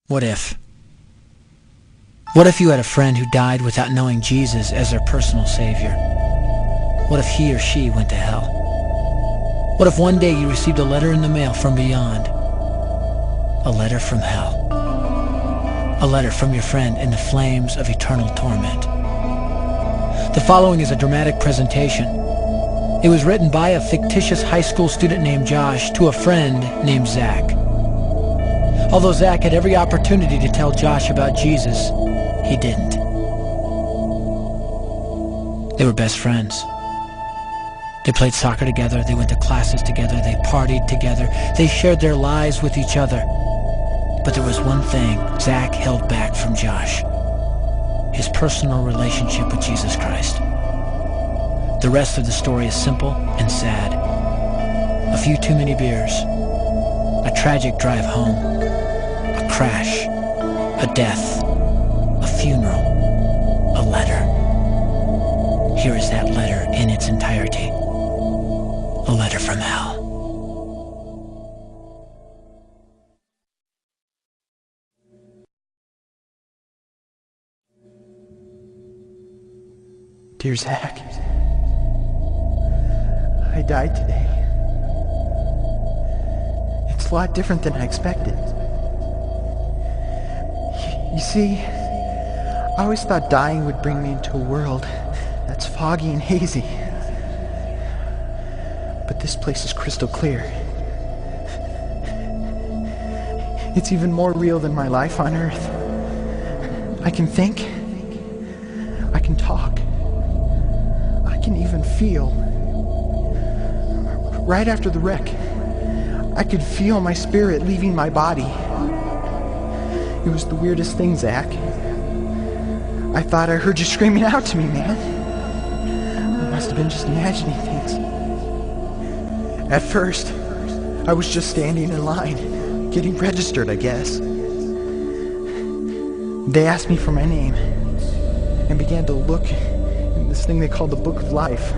What if? What if you had a friend who died without knowing Jesus as their personal savior? What if he or she went to hell? What if one day you received a letter in the mail from beyond? A letter from hell. A letter from your friend in the flames of eternal torment. The following is a dramatic presentation. It was written by a fictitious high school student named Josh to a friend named Zach. Although Zach had every opportunity to tell Josh about Jesus, he didn't. They were best friends. They played soccer together, they went to classes together, they partied together, they shared their lives with each other. But there was one thing Zach held back from Josh: his personal relationship with Jesus Christ. The rest of the story is simple and sad. A few too many beers, a tragic drive home, a crash, a death, a funeral, a letter. Here is that letter in its entirety. A letter from hell. Dear Zach, I died today. It's a lot different than I expected. You see, I always thought dying would bring me into a world that's foggy and hazy. But this place is crystal clear. It's even more real than my life on Earth. I can think. I can talk. I can even feel. Right after the wreck, I could feel my spirit leaving my body. It was the weirdest thing, Zach. I thought I heard you screaming out to me, man. I must have been just imagining things. At first, I was just standing in line, getting registered, I guess. They asked me for my name and began to look in this thing they called the Book of Life.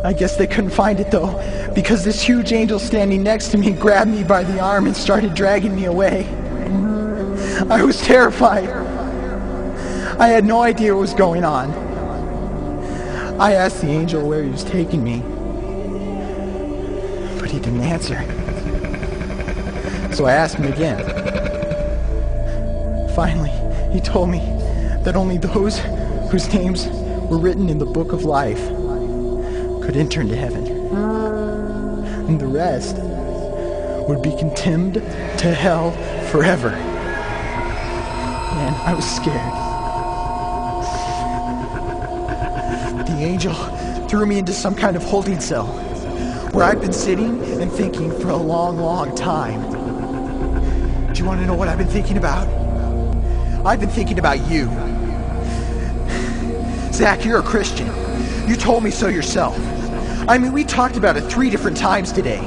I guess they couldn't find it though, because this huge angel standing next to me grabbed me by the arm and started dragging me away. I was terrified. I had no idea what was going on. I asked the angel where he was taking me, but he didn't answer. So I asked him again. Finally, he told me that only those whose names were written in the Book of Life could enter into heaven. And the rest would be condemned to hell forever. Man, I was scared. The angel threw me into some kind of holding cell where I've been sitting and thinking for a long, long time. Do you want to know what I've been thinking about? I've been thinking about you. Zach, you're a Christian. You told me so yourself. I mean, we talked about it 3 different times today.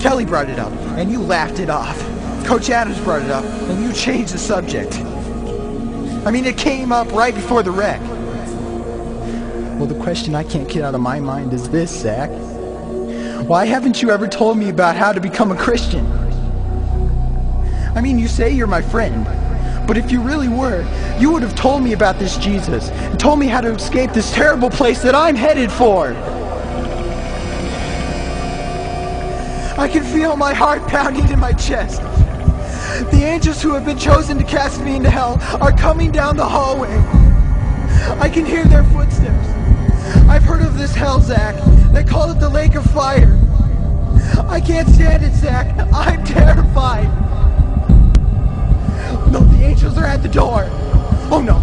Kelly brought it up, and you laughed it off. Coach Adams brought it up, and you changed the subject. I mean, it came up right before the wreck. Well, the question I can't get out of my mind is this, Zach. Why haven't you ever told me about how to become a Christian? I mean, you say you're my friend, but if you really were, you would have told me about this Jesus and told me how to escape this terrible place that I'm headed for. I can feel my heart pounding in my chest. The angels who have been chosen to cast me into hell are coming down the hallway. I can hear their footsteps. I've heard of this hell, Zach. They call it the lake of fire. I can't stand it, Zach. I'm terrified. No, the angels are at the door. Oh no.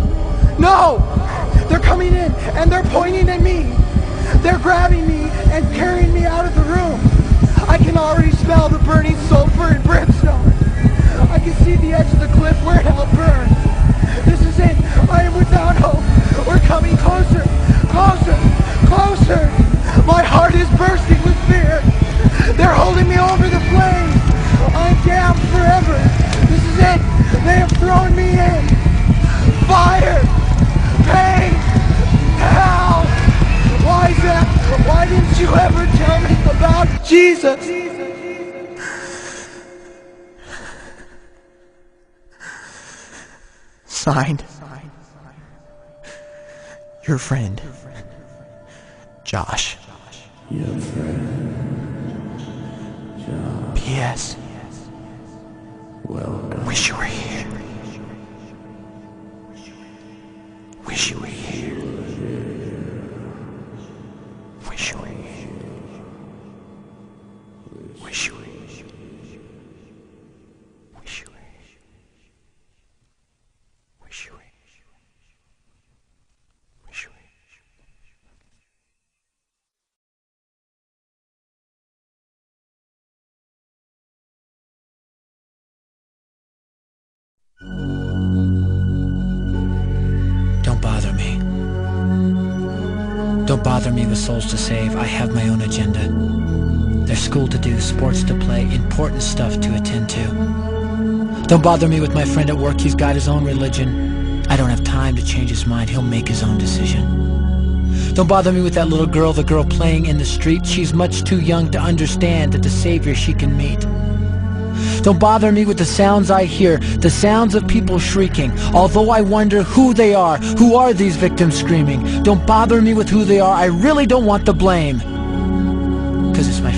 No! They're coming in and they're pointing at me. They're grabbing me and carrying me out of the room. I can already smell the burning sulfur and brimstone. I can see the edge of the cliff where hell burns. This is it. I am without hope. We're coming closer, closer, closer. My heart is bursting with fear. They're holding me over the flames. I'm damned forever. This is it. They have thrown me in. Fire, pain, hell. Why, Zach? Why didn't you ever tell me about Jesus? Signed, your friend, Josh. Your friend, Josh. P.S. Welcome. Wish you were here. Wish you were here. Wish you were here. Wish you were here. Wish you were here. Wish you were here. Wish you were here. Don't bother me. Don't bother me with souls to save. I have my own agenda. There's school to do, sports to play, important stuff to attend to. Don't bother me with my friend at work. He's got his own religion. I don't have time to change his mind. He'll make his own decision. Don't bother me with that little girl, the girl playing in the street. She's much too young to understand that the savior she can meet. Don't bother me with the sounds I hear, the sounds of people shrieking, although I wonder who they are. Who are these victims screaming? Don't bother me with who they are. I really don't want the blame, 'cause it's my